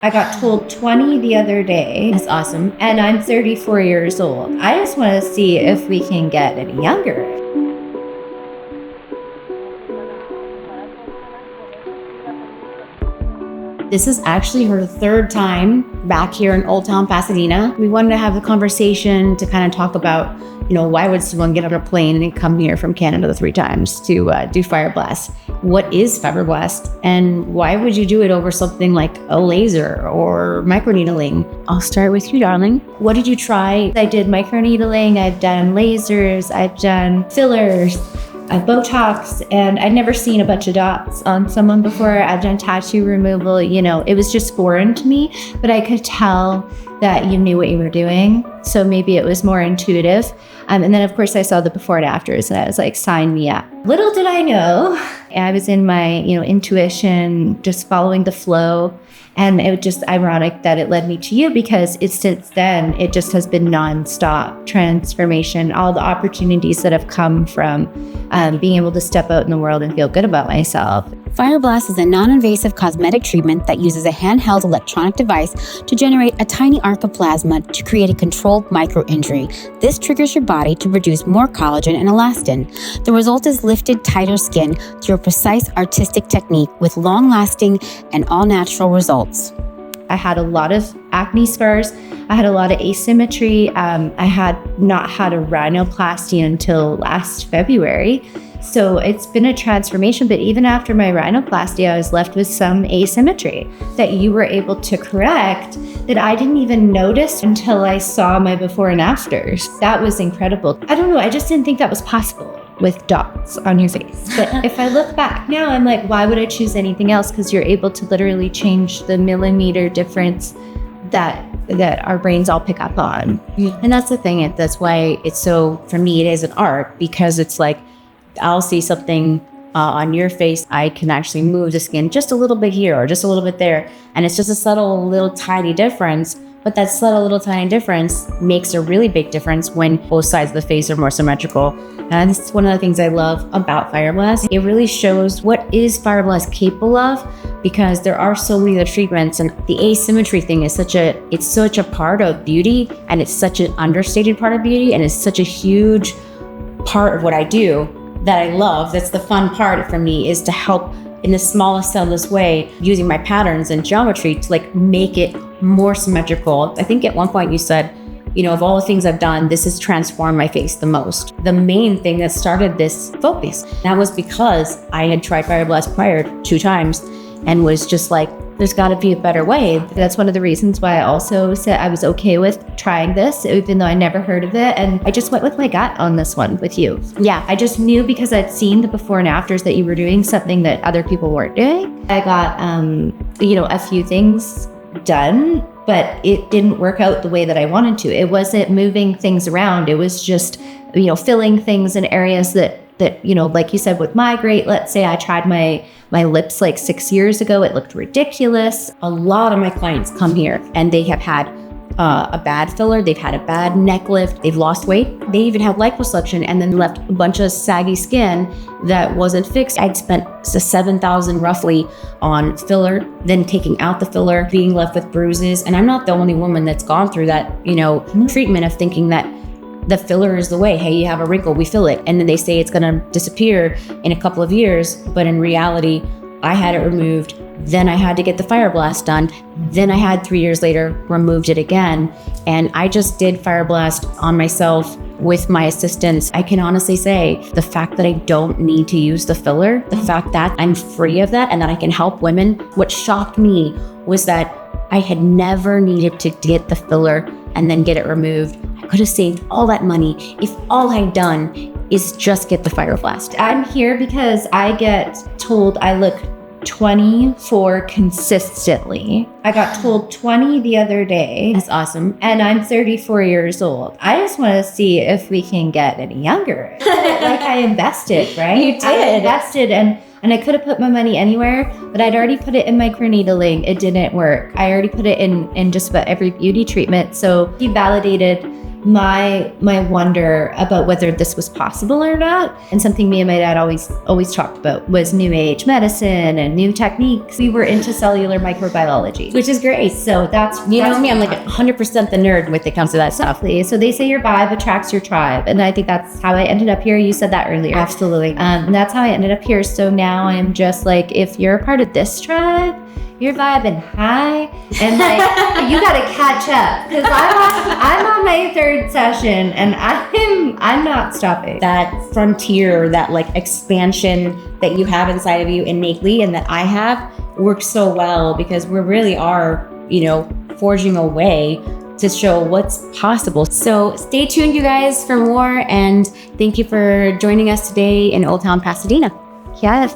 I got told 20 the other day. That's awesome. And I'm 34 years old. I just want to see if we can get any younger. This is actually her third time back here in Old Town Pasadena. We wanted to have a conversation to kind of talk about, why would someone get on a plane and come here from Canada 3 times to do Fibroblast? What is Fibroblast? And why would you do it over something like a laser or microneedling? I'll start with you, darling. What did you try? I did microneedling, I've done lasers, I've done fillers, Botox, and I'd never seen a bunch of dots on someone before. I've done tattoo removal. It was just foreign to me, but I could tell that you knew what you were doing. So maybe it was more intuitive. And then of course I saw the before and afters and I was like, sign me up. Little did I know, I was in my, intuition, just following the flow. And it was just ironic that it led me to you because since then, it just has been nonstop transformation, all the opportunities that have come from being able to step out in the world and feel good about myself. Fibroblast is a non-invasive cosmetic treatment that uses a handheld electronic device to generate a tiny arc of plasma to create a controlled micro-injury. This triggers your body to produce more collagen and elastin. The result is lifted, tighter skin through a precise artistic technique with long-lasting and all-natural results. I had a lot of acne scars. I had a lot of asymmetry. I had not had a rhinoplasty until last February. So it's been a transformation, but even after my rhinoplasty, I was left with some asymmetry that you were able to correct that I didn't even notice until I saw my before and afters. That was incredible. I don't know, I just didn't think that was possible with dots on your face. But if I look back now, I'm like, why would I choose anything else? Because you're able to literally change the millimeter difference that our brains all pick up on. And that's the thing, that's why it's so, for me, it is an art, because it's like, I'll see something on your face, I can actually move the skin just a little bit here or just a little bit there. And it's just a subtle little tiny difference, but that subtle little tiny difference makes a really big difference when both sides of the face are more symmetrical. And this is one of the things I love about Fibroblast. It really shows what is Fibroblast capable of, because there are so many other treatments, and the asymmetry thing is such a part of beauty, and it's such an understated part of beauty, and it's such a huge part of what I do that I love. That's the fun part for me, is to help in the smallest, subtlest way, using my patterns and geometry to make it more symmetrical. I think at one point you said, of all the things I've done, this has transformed my face the most. The main thing that started this focus, that was because I had tried Fibroblast prior 2 times and was just like, there's got to be a better way. That's one of the reasons why I also said I was okay with trying this, even though I never heard of it. And I just went with my gut on this one with you. Yeah, I just knew because I'd seen the before and afters that you were doing something that other people weren't doing. I got, a few things done, but it didn't work out the way that I wanted to. It wasn't moving things around. It was just, filling things in areas that, like you said, with migraine, let's say I tried my lips 6 years ago, it looked ridiculous. A lot of my clients come here and they have had a bad filler, they've had a bad neck lift, they've lost weight, they even have liposuction and then left a bunch of saggy skin that wasn't fixed. I'd spent $7,000 roughly on filler, then taking out the filler, being left with bruises. And I'm not the only woman that's gone through that, treatment of thinking that the filler is the way. Hey, you have a wrinkle, we fill it. And then they say it's gonna disappear in a couple of years. But in reality, I had it removed. Then I had to get the Fibroblast done. Then I had 3 years later, removed it again. And I just did Fibroblast on myself with my assistants. I can honestly say the fact that I don't need to use the filler, the fact that I'm free of that and that I can help women. What shocked me was that I had never needed to get the filler and then get it removed. Could have saved all that money if all I'd done is just get the Fibroblast. I'm here because I get told I look 24 consistently. I got told 20 the other day. That's awesome. And I'm 34 years old. I just want to see if we can get any younger. I invested, right? You did. I invested and I could have put my money anywhere, but I'd already put it in microneedling. It didn't work. I already put it in just about every beauty treatment. So he validated my wonder about whether this was possible or not. And something me and my dad always talked about was new age medicine and new techniques. We were into cellular microbiology, which is great. So that's me, I'm like 100% the nerd when it comes to that stuff. Exactly. So they say your vibe attracts your tribe. And I think that's how I ended up here. You said that earlier. Absolutely. And that's how I ended up here. So now I'm just like, if you're a part of this tribe, you're vibing high, and like you gotta catch up, because I'm on my third session and I'm not stopping. That frontier, that like expansion that you have inside of you innately and that I have works so well, because we really are, forging a way to show what's possible. So stay tuned, you guys, for more, and thank you for joining us today in Old Town Pasadena. Yes.